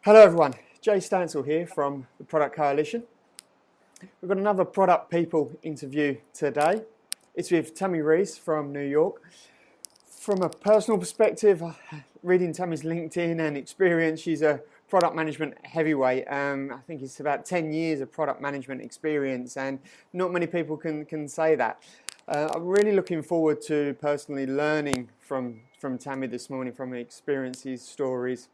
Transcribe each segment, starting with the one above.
Hello everyone, Jay Stansell here from the Product Coalition. We've got another Product People interview today. It's with Tami Reiss from New York. From a personal perspective, reading Tami's LinkedIn and experience, she's a product management heavyweight. I think it's about 10 years of product management experience, and not many people can say that. I'm really looking forward to personally learning from Tami this morning, from her experiences, stories,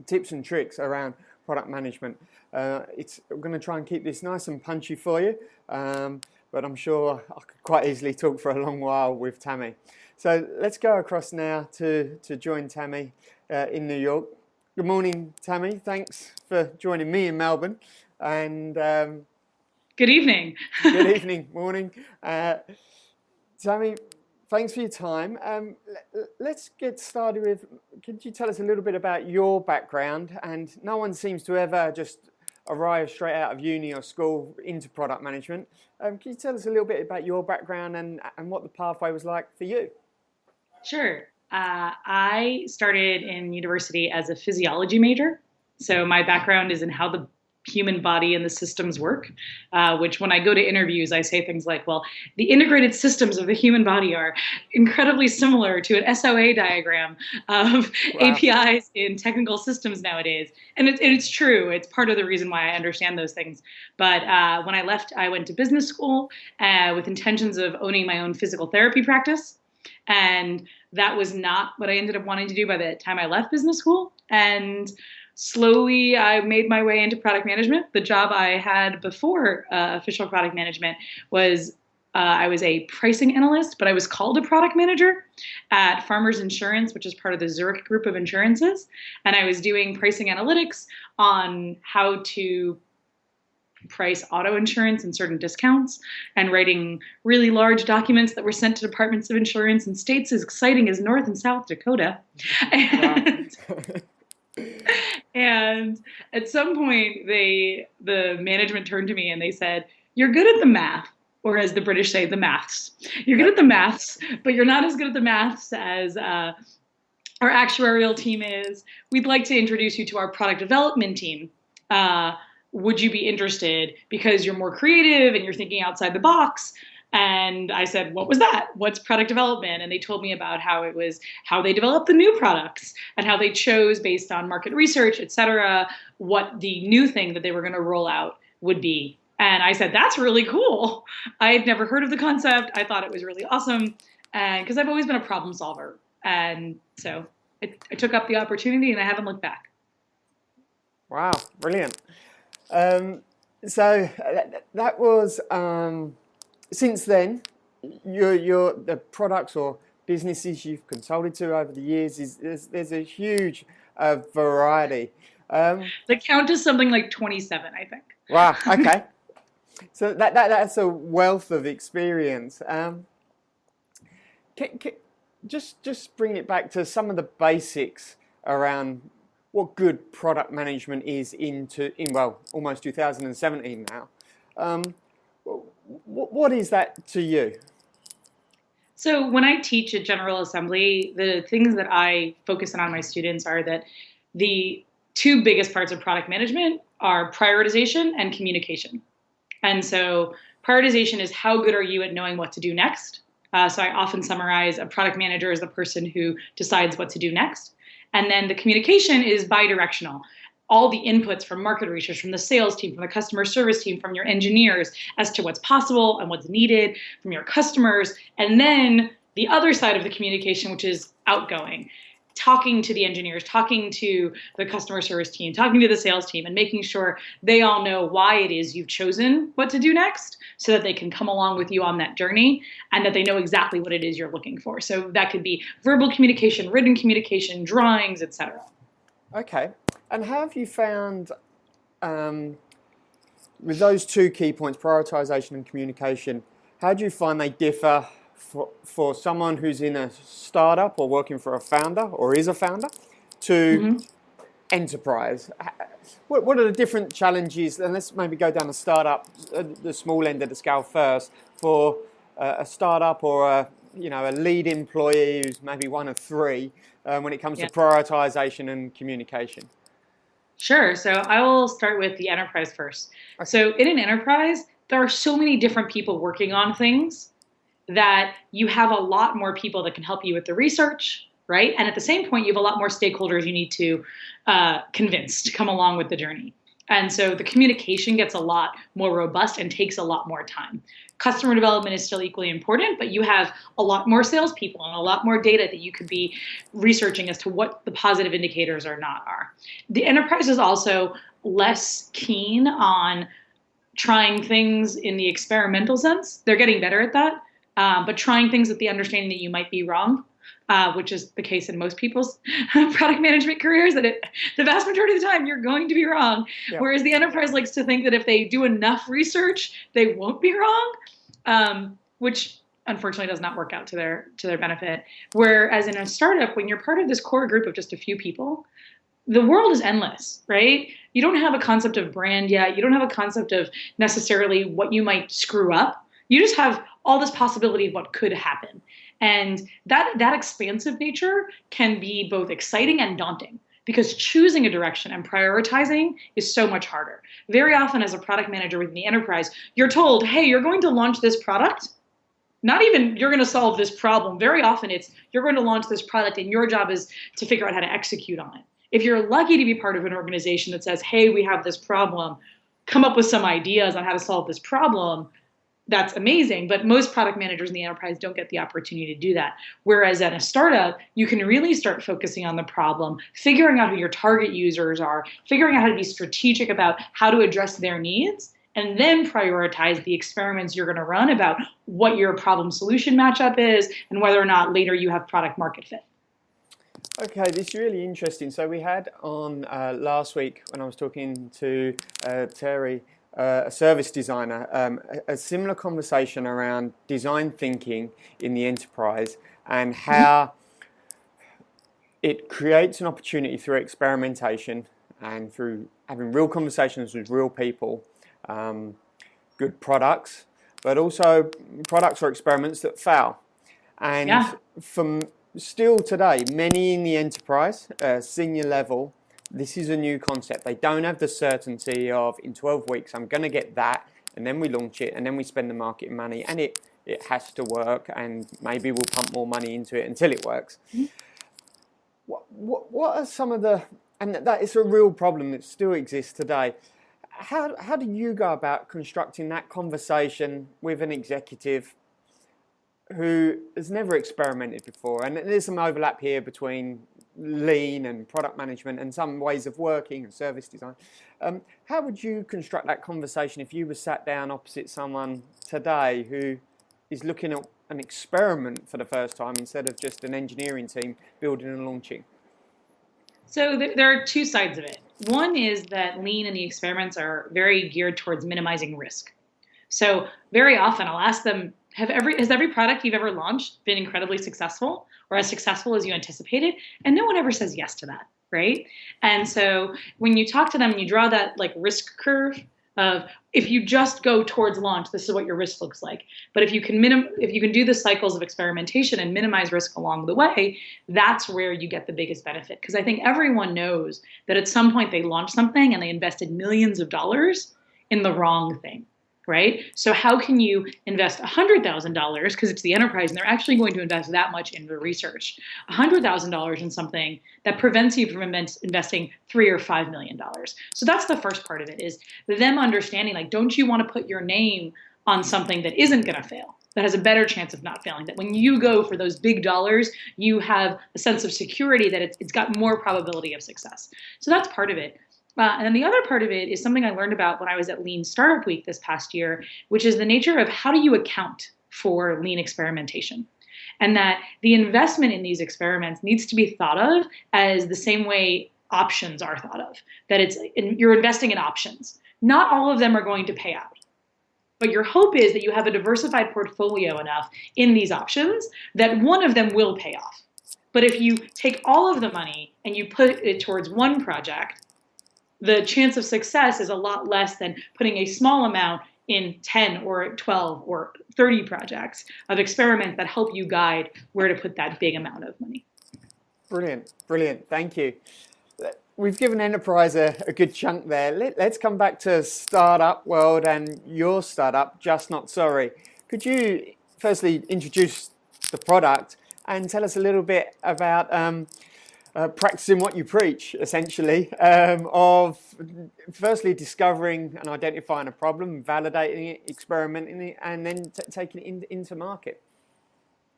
tips and tricks around product management. I'm going to try and keep this nice and punchy for you, but I'm sure I could quite easily talk for a long while with Tami. So let's go across now to join Tami in New York. Good morning, Tami. Thanks for joining me in Melbourne. And good evening. Good evening, morning. Tami, thanks for your time. Let's get started with, could you tell us a little bit about your background? And no one seems to ever just arrive straight out of uni or school into product management. Can you tell us a little bit about your background and what the pathway was like for you? Sure. I started in university as a physiology major. So my background is in how the human body and the systems work, which when I go to interviews, I say things like, well, the integrated systems of the human body are incredibly similar to an SOA diagram of Wow. APIs in technical systems nowadays. And it's true. It's part of the reason why I understand those things. But when I left, I went to business school with intentions of owning my own physical therapy practice. And that was not what I ended up wanting to do by the time I left business school. And slowly, I made my way into product management. The job I had before official product management was I was a pricing analyst, but I was called a product manager at Farmers Insurance, which is part of the Zurich group of insurances. And I was doing pricing analytics on how to price auto insurance and certain discounts, and writing really large documents that were sent to departments of insurance in states as exciting as North and South Dakota. And, and at some point, the management turned to me and they said, "You're good at the math," or as the British say, the maths. "You're good at the maths, but you're not as good at the maths as our actuarial team is. We'd like to introduce you to our product development team. Would you be interested? Because you're more creative and you're thinking outside the box." And I said, "What was that? What's product development?" And they told me about how it was how they developed the new products and how they chose based on market research, et cetera, what the new thing that they were going to roll out would be. And I said, "That's really cool." I had never heard of the concept. I thought it was really awesome, and because I've always been a problem solver. And so I took up the opportunity and I haven't looked back. Wow, brilliant. So that was, since then, the products or businesses you've consulted to over the years, there's a huge variety. The count is something like 27, I think. Wow, okay. So that's a wealth of experience. Just bring it back to some of the basics around what good product management is in almost 2017 now. What is that to you? So when I teach at General Assembly, the things that I focus on my students are that the two biggest parts of product management are prioritization and communication. And so prioritization is how good are you at knowing what to do next? So I often summarize a product manager as the person who decides what to do next. And then the communication is bidirectional. All the inputs from market research, from the sales team, from the customer service team, from your engineers as to what's possible and what's needed from your customers. And then the other side of the communication, which is outgoing, talking to the engineers, talking to the customer service team, talking to the sales team, and making sure they all know why it is you've chosen what to do next so that they can come along with you on that journey and that they know exactly what it is you're looking for. So that could be verbal communication, written communication, drawings, etc. Okay. And how have you found, with those two key points, prioritization and communication, how do you find they differ for someone who's in a startup or working for a founder or is a founder to enterprise? What are the different challenges? And let's maybe go down the startup, the small end of the scale first, for a startup or a lead employee who's maybe one of three when it comes to prioritization and communication. Sure. So I will start with the enterprise first. Okay. So in an enterprise, there are so many different people working on things that you have a lot more people that can help you with the research, right? And at the same point, you have a lot more stakeholders you need to convince to come along with the journey. And so the communication gets a lot more robust and takes a lot more time. Customer development is still equally important, but you have a lot more salespeople and a lot more data that you could be researching as to what the positive indicators or not are. The enterprise is also less keen on trying things in the experimental sense. They're getting better at that, but trying things with the understanding that you might be wrong, which is the case in most people's product management careers, that the vast majority of the time you're going to be wrong. Yep. Whereas the enterprise likes to think that if they do enough research, they won't be wrong, which unfortunately does not work out to their benefit. Whereas in a startup, when you're part of this core group of just a few people, the world is endless, right? You don't have a concept of brand yet. You don't have a concept of necessarily what you might screw up. You just have all this possibility of what could happen. And that expansive nature can be both exciting and daunting, because choosing a direction and prioritizing is so much harder. Very often as a product manager within the enterprise, you're told, hey, you're going to launch this product. Not even you're going to solve this problem. Very often it's you're going to launch this product and your job is to figure out how to execute on it. If you're lucky to be part of an organization that says, hey, we have this problem, come up with some ideas on how to solve this problem, that's amazing. But most product managers in the enterprise don't get the opportunity to do that. Whereas at a startup, you can really start focusing on the problem, figuring out who your target users are, figuring out how to be strategic about how to address their needs, and then prioritize the experiments you're going to run about what your problem solution matchup is and whether or not later you have product market fit. Okay, this is really interesting. So we had on last week when I was talking to Terry, a service designer, a similar conversation around design thinking in the enterprise and how it creates an opportunity through experimentation and through having real conversations with real people, good products, but also products or experiments that fail. And from still today, many in the enterprise, senior level, this is a new concept. They don't have the certainty of in 12 weeks, I'm going to get that, and then we launch it, and then we spend the marketing money, and it has to work, and maybe we'll pump more money into it until it works. Mm-hmm. What are some of the, and that is a real problem that still exists today. How do you go about constructing that conversation with an executive who has never experimented before? And there's some overlap here between lean and product management and some ways of working and service design. How would you construct that conversation if you were sat down opposite someone today who is looking at an experiment for the first time instead of just an engineering team building and launching? So there are two sides of it. One is that lean and the experiments are very geared towards minimizing risk. So very often I'll ask them, has every product you've ever launched been incredibly successful or as successful as you anticipated? And no one ever says yes to that, right? And so when you talk to them and you draw that like risk curve of if you just go towards launch, this is what your risk looks like. But if you can do the cycles of experimentation and minimize risk along the way, that's where you get the biggest benefit. Because I think everyone knows that at some point they launched something and they invested millions of dollars in the wrong thing. Right? So how can you invest $100,000 because it's the enterprise and they're actually going to invest that much into research, $100,000 in something that prevents you from investing $3 or $5 million. So that's the first part of it, is them understanding, like, don't you want to put your name on something that isn't going to fail, that has a better chance of not failing, that when you go for those big dollars, you have a sense of security that it's got more probability of success. So that's part of it. And then the other part of it is something I learned about when I was at Lean Startup Week this past year, which is the nature of how do you account for lean experimentation? And that the investment in these experiments needs to be thought of as the same way options are thought of, that you're investing in options. Not all of them are going to pay out. But your hope is that you have a diversified portfolio enough in these options that one of them will pay off. But if you take all of the money and you put it towards one project, the chance of success is a lot less than putting a small amount in 10 or 12 or 30 projects of experiments that help you guide where to put that big amount of money. Brilliant, brilliant. Thank you. we've given enterprise a good chunk there. Let's come back to startup world and your startup, Just Not Sorry. Could you firstly introduce the product and tell us a little bit about practicing what you preach, essentially, of firstly discovering and identifying a problem, validating it, experimenting it, and then taking it into market?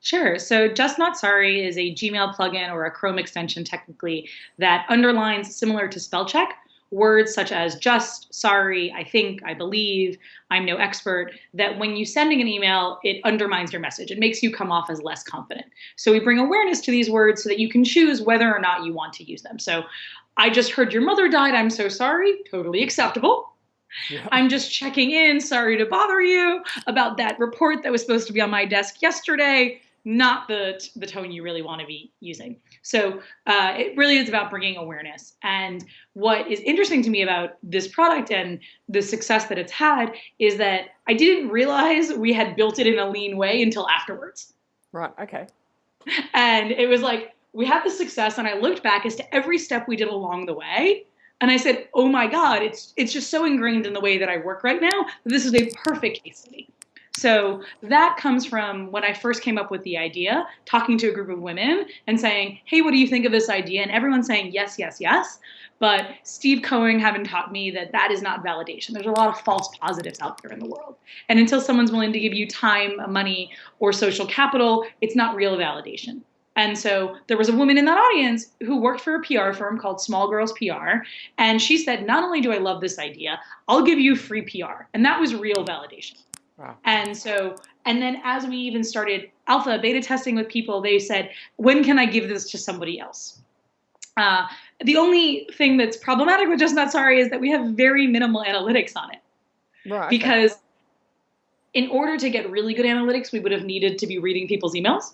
Sure. So Just Not Sorry is a Gmail plugin or a Chrome extension technically that underlines, similar to spell check, words such as just, sorry, I think, I believe, I'm no expert, that when you're sending an email, it undermines your message. It makes you come off as less confident. So we bring awareness to these words so that you can choose whether or not you want to use them. So I just heard your mother died, I'm so sorry, totally acceptable. Yeah. I'm just checking in, sorry to bother you, about that report that was supposed to be on my desk yesterday. Not the tone you really want to be using. So it really is about bringing awareness. And what is interesting to me about this product and the success that it's had is that I didn't realize we had built it in a lean way until afterwards. Right, okay. And it was like, we had the success, and I looked back as to every step we did along the way. And I said, oh my God, it's just so ingrained in the way that I work right now that this is a perfect case study. So that comes from when I first came up with the idea, talking to a group of women and saying, hey, what do you think of this idea? And everyone's saying, yes, yes, yes. But Steve Cohen having taught me that that is not validation. There's a lot of false positives out there in the world. And until someone's willing to give you time, money, or social capital, it's not real validation. And so there was a woman in that audience who worked for a PR firm called Small Girls PR. And she said, not only do I love this idea, I'll give you free PR. And that was real validation. Wow. And then as we even started alpha, beta testing with people, they said, when can I give this to somebody else? The only thing that's problematic with Just Not Sorry is that we have very minimal analytics on it. Right, okay. Because in order to get really good analytics, we would have needed to be reading people's emails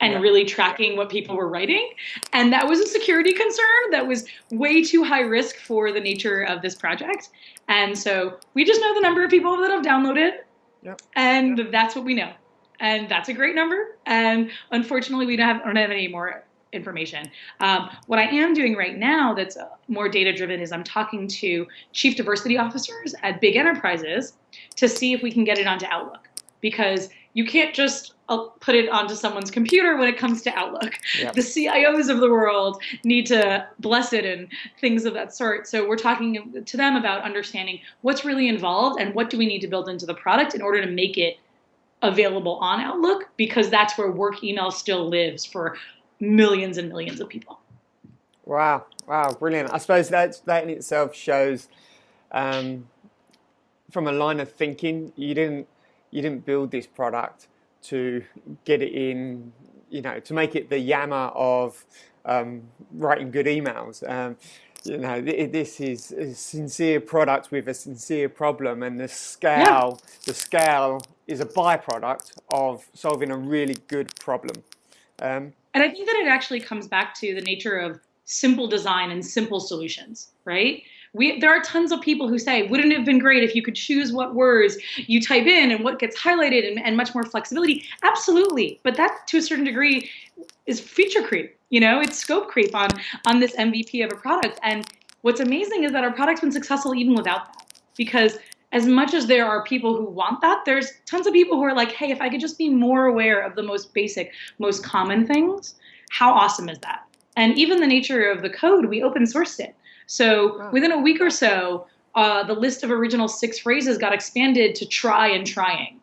and really tracking what people were writing. And that was a security concern that was way too high risk for the nature of this project. And so we just know the number of people that have downloaded. Yep. And that's what we know. And that's a great number. And unfortunately, we don't have any more information. What I am doing right now that's more data-driven is I'm talking to chief diversity officers at big enterprises to see if we can get it onto Outlook. Because you can't just put it onto someone's computer when it comes to Outlook. Yep. The CIOs of the world need to bless it and things of that sort. So we're talking to them about understanding what's really involved and what do we need to build into the product in order to make it available on Outlook, because that's where work email still lives for millions and millions of people. Wow, brilliant. I suppose that in itself shows from a line of thinking, you didn't build this product to get it in, to make it the Yammer of writing good emails. This is a sincere product with a sincere problem, and the scale is a byproduct of solving a really good problem. And I think that it actually comes back to the nature of simple design and simple solutions, right? There are tons of people who say, wouldn't it have been great if you could choose what words you type in and what gets highlighted and much more flexibility? Absolutely. But that, to a certain degree, is feature creep. It's scope creep on this MVP of a product. And what's amazing is that our product's been successful even without that. Because as much as there are people who want that, there's tons of people who are like, hey, if I could just be more aware of the most basic, most common things, how awesome is that? And even the nature of the code, we open sourced it. So within a week or so, the list of original 6 phrases got expanded to try and trying.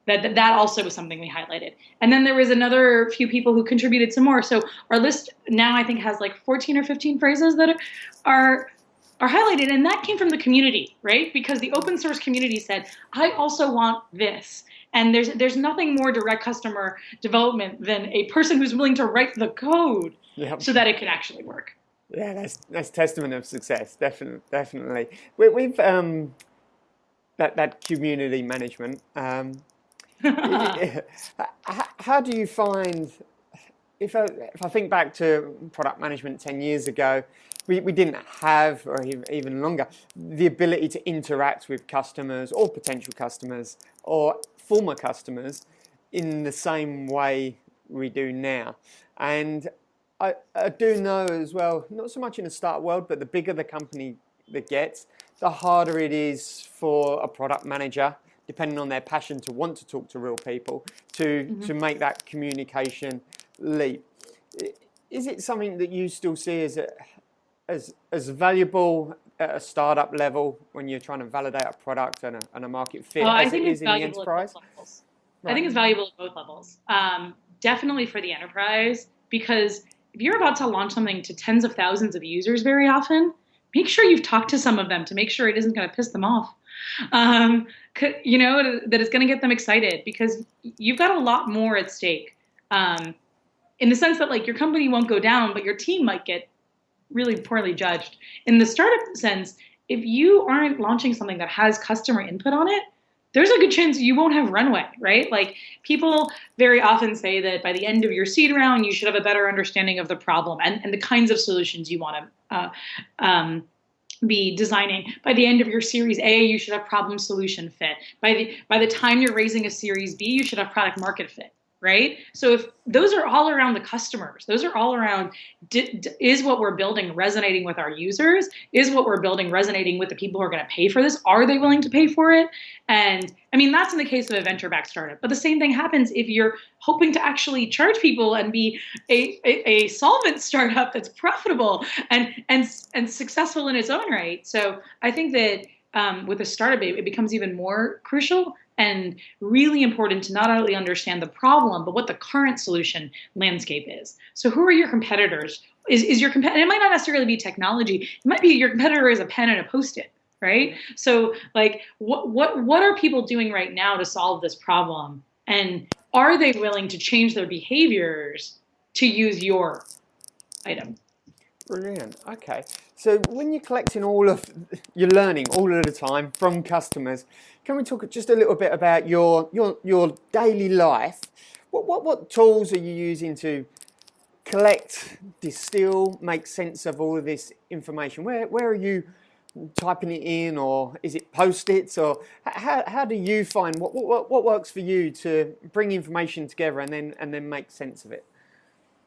That also was something we highlighted. And then there was another few people who contributed some more. So our list now I think has like 14 or 15 phrases that are highlighted. And that came from the community, right? Because the open source community said, I also want this. And there's nothing more direct customer development than a person who's willing to write the code so that it can actually work. Yeah, that's testament of success, definitely. We've that community management. How do you find, if I think back to product management 10 years ago, we didn't have, or even longer, the ability to interact with customers or potential customers or former customers in the same way we do now. And I do know as well, not so much in the startup world, but the bigger the company that gets, the harder it is for a product manager, depending on their passion, to want to talk to real people, to make that communication leap. Is it something that you still see as valuable at a startup level when you're trying to validate a product and a market fit as it is in the enterprise? Right. I think it's valuable at both levels. Definitely for the enterprise, because if you're about to launch something to tens of thousands of users very often, make sure you've talked to some of them to make sure it isn't going to piss them off. That it's going to get them excited, because you've got a lot more at stake. In the sense that, like, your company won't go down, but your team might get really poorly judged. In the startup sense, if you aren't launching something that has customer input on it, there's a good chance you won't have runway, right? Like, people very often say that by the end of your seed round, you should have a better understanding of the problem and the kinds of solutions you want to be designing. By the end of your Series A, you should have problem solution fit. By the time you're raising a Series B, you should have product market fit, right? So if those are all around the customers, those are all around, is what we're building resonating with our users? Is what we're building resonating with the people who are going to pay for this? Are they willing to pay for it? And I mean, that's in the case of a venture-backed startup. But the same thing happens if you're hoping to actually charge people and be a solvent startup that's profitable and successful in its own right. So I think that with a startup, it becomes even more crucial and really important to not only understand the problem, but what the current solution landscape is. So who are your competitors? Is your competitor? It might not necessarily be technology. It might be your competitor is a pen and a Post-it, right? So, like, what are people doing right now to solve this problem? And are they willing to change their behaviors to use your item? Brilliant. Okay. So when you're collecting you're learning all of the time from customers, can we talk just a little bit about your daily life? What tools are you using to collect, distill, make sense of all of this information? Where are you typing it in, or is it Post-its, or how do you find what works for you to bring information together and then make sense of it?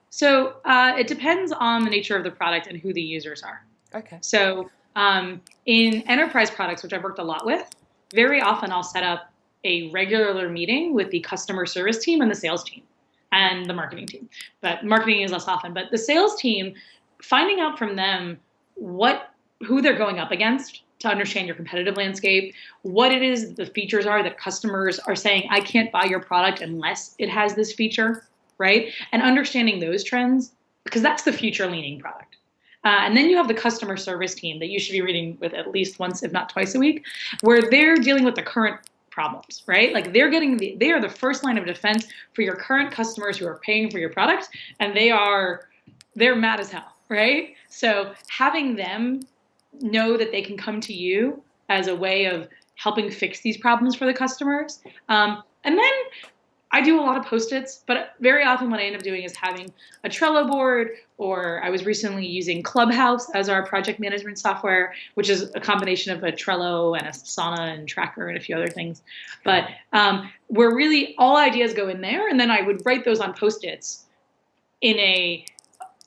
So it depends on the nature of the product and who the users are. Okay. So in enterprise products, which I've worked a lot with, very often I'll set up a regular meeting with the customer service team and the sales team and the marketing team. But marketing is less often. But the sales team, finding out from them who they're going up against to understand your competitive landscape, what it is the features are that customers are saying, I can't buy your product unless it has this feature, right? And understanding those trends, because that's the future leaning product. And then you have the customer service team that you should be reading with at least once, if not twice a week, where they're dealing with the current problems, right? Like, they are the first line of defense for your current customers who are paying for your product, and they're mad as hell, right? So having them know that they can come to you as a way of helping fix these problems for the customers. And then I do a lot of Post-its, but very often what I end up doing is having a Trello board, or I was recently using Clubhouse as our project management software, which is a combination of a Trello and a Asana and Tracker and a few other things. But where really all ideas go in there, and then I would write those on Post-its in a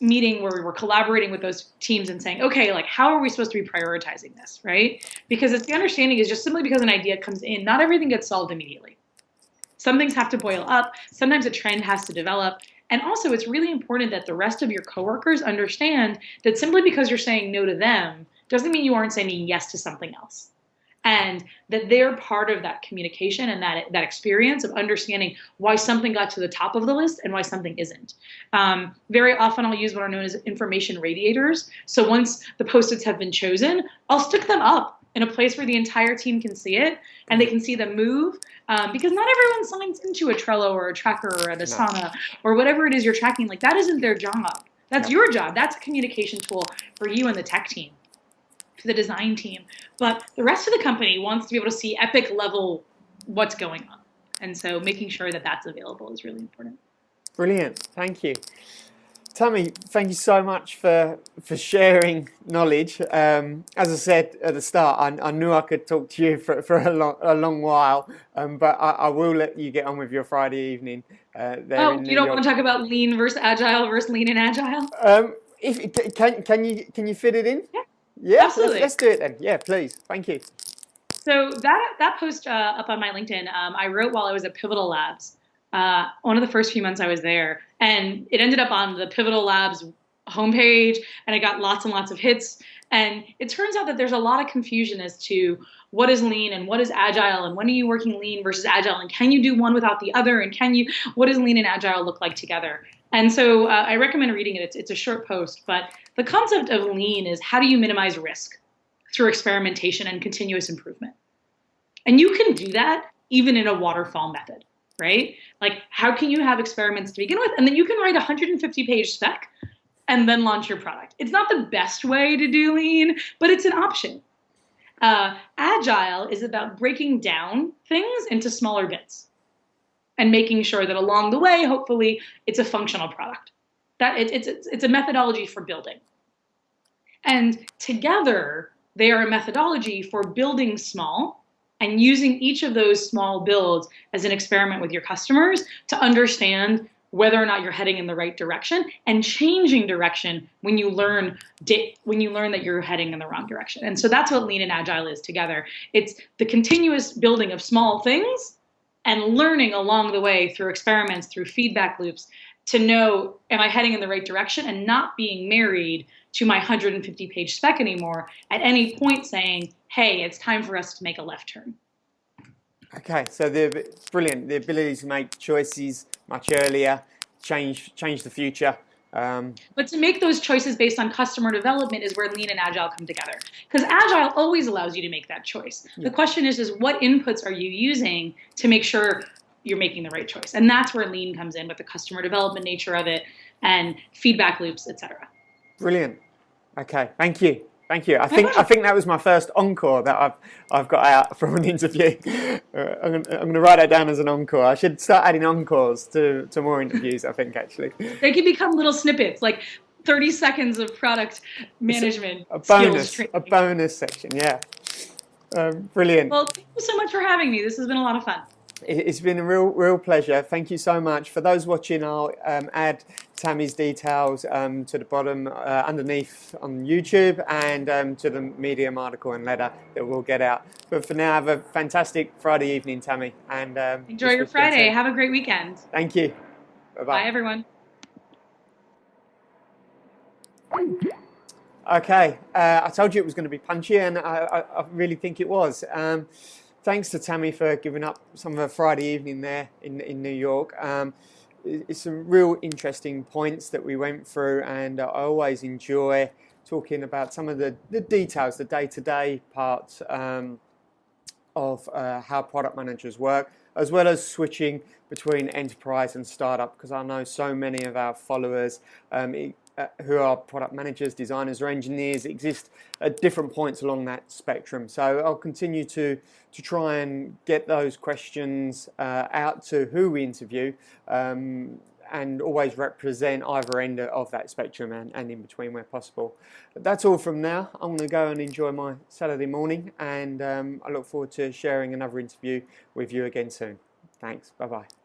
meeting where we were collaborating with those teams and saying, okay, like, how are we supposed to be prioritizing this, right? Because the understanding is just simply because an idea comes in, not everything gets solved immediately. Some things have to boil up. Sometimes a trend has to develop. And also, it's really important that the rest of your coworkers understand that simply because you're saying no to them doesn't mean you aren't saying yes to something else. And that they're part of that communication and that experience of understanding why something got to the top of the list and why something isn't. Very often I'll use what are known as information radiators. So once the Post-its have been chosen, I'll stick them up in a place where the entire team can see it and they can see them move, because not everyone signs into a Trello or a Tracker or an Asana or whatever it is you're tracking. Like, that isn't their job. That's your job. That's a communication tool for you and the tech team, for the design team. But the rest of the company wants to be able to see epic level what's going on. And so making sure that that's available is really important. Brilliant. Thank you. Tami, thank you so much for sharing knowledge. As I said at the start, I knew I could talk to you for a long while, but I will let you get on with your Friday evening there in New you don't York. want to talk about lean versus lean and agile? If can you fit it in? Yeah, Yeah, absolutely. let's do it then. Yeah, please. Thank you. So that post up on my LinkedIn, I wrote while I was at Pivotal Labs, one of the first few months I was there, and it ended up on the Pivotal Labs homepage, and it got lots and lots of hits. And it turns out that there's a lot of confusion as to what is lean and what is agile, and when are you working lean versus agile, and can you do one without the other, and what does lean and agile look like together? And so I recommend reading it. It's a short post, but the concept of lean is how do you minimize risk through experimentation and continuous improvement. And you can do that even in a waterfall method, right? Like, how can you have experiments to begin with? And then you can write a 150-page spec and then launch your product. It's not the best way to do lean, but it's an option. Agile is about breaking down things into smaller bits and making sure that along the way, hopefully, it's a functional product. That it's a methodology for building. And together, they are a methodology for building small and using each of those small builds as an experiment with your customers to understand whether or not you're heading in the right direction, and changing direction when you learn that you're heading in the wrong direction. And so that's what lean and agile is together. It's the continuous building of small things and learning along the way through experiments, through feedback loops, to know, am I heading in the right direction, and not being married to my 150-page spec anymore at any point saying, hey, it's time for us to make a left turn. Okay, so brilliant. The ability to make choices much earlier, change the future. But to make those choices based on customer development is where lean and agile come together. Because agile always allows you to make that choice. Yeah. The question is what inputs are you using to make sure you're making the right choice? And that's where lean comes in, with the customer development nature of it and feedback loops, etc. Brilliant. Okay, thank you. Thank you. I think that was my first encore that I've got out from an interview. I'm going to write that down as an encore. I should start adding encores to more interviews, I think, actually. They can become little snippets, like 30 seconds of product management. A bonus section, yeah. Brilliant. Well, thank you so much for having me. This has been a lot of fun. It's been a real pleasure. Thank you so much. For those watching, I'll add Tami's details to the bottom underneath on YouTube, and to the Medium article and letter that we'll get out. But for now, have a fantastic Friday evening, Tami. And enjoy your Friday. Have a great weekend. Thank you. Bye-bye. Bye, everyone. Okay, I told you it was going to be punchy, and I really think it was. Thanks to Tami for giving up some of her Friday evening there in New York. It's some real interesting points that we went through, and I always enjoy talking about some of the details, the day-to-day parts of how product managers work, as well as switching between enterprise and startup, because I know so many of our followers who are product managers, designers, or engineers exist at different points along that spectrum. So I'll continue to try and get those questions out to who we interview, and always represent either end of that spectrum and in between where possible. But that's all from now. I'm going to go and enjoy my Saturday morning, and I look forward to sharing another interview with you again soon. Thanks. Bye-bye.